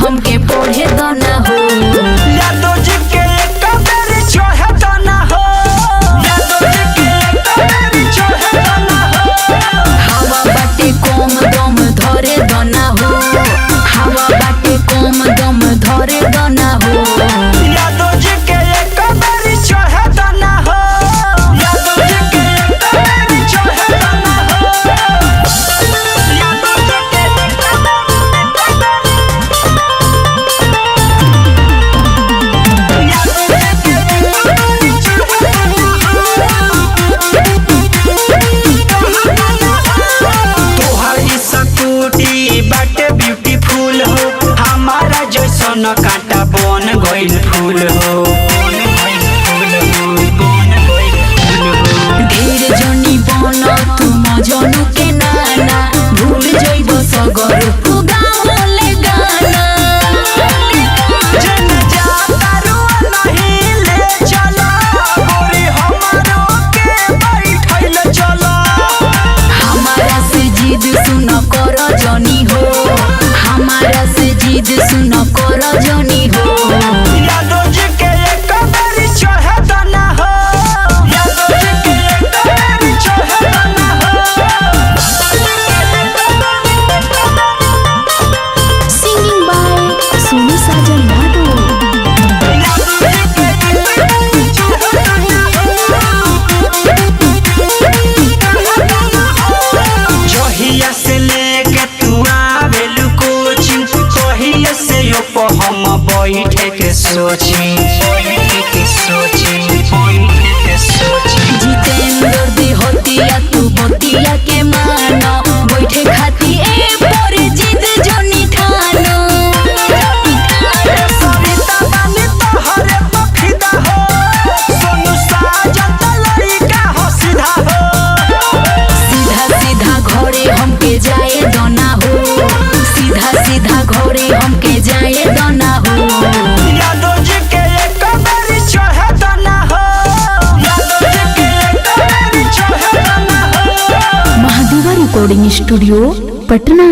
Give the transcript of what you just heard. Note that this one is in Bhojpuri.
हमके पढ़े दना हो। यादव जी के एक बेरी चढ़े दना हो। यादव जी के एक बेरी चढ़े दना हो। हवा बाटे कम दम धरे दना हो। हवा बाटे कम दम धरे दना हो। यादव जी के एक बेरी चढ़े दना हो। यादव जी के एक बेरी चढ़े दना हो। यादव जी के बाटे ब्यूटीफुल हो। हमारा जैसन कांटा बन गइल फूल हो। ढेर जनी बन तू मजनू के नाना। भूल जइब सगर गावले गाना। जन जाता रुआ नहीं ले चला। गोरी हमारो के बैठल चला। हमारा से जिद सुन कर जनी हो। हमारा से जिद सुन कर जनी हो। यादव जी के एक बेरी चढ़े दना हो। यादव जी के एक बेरी चढ़े दना हो। सिंगिंग बाय सुनी साजन यादव। यादव जी के एक बेरी चढ़े दना हो। जहिया से लेके तू आवेलू कोचिंग। तहिया से यो हम बैठे के सोची। जितेंद्र देहतिया तू बतिया के मानो। बैठे खाती ए पर जिद जनी ठानो। सरिता बानी तोहरे पखिदा हो। सोनू साजन लड़का हो सीधा हो। सीधा सीधा घरे हमके जाए दना हो। सीधा सीधा घरे हमके जाए दना हो। यादव जी के एक बेरी चढ़े दना हो। यादव जी के एक बेरी चढ़े दना हो। महादेवा रिकॉर्डिंग स्टूडियो पटना।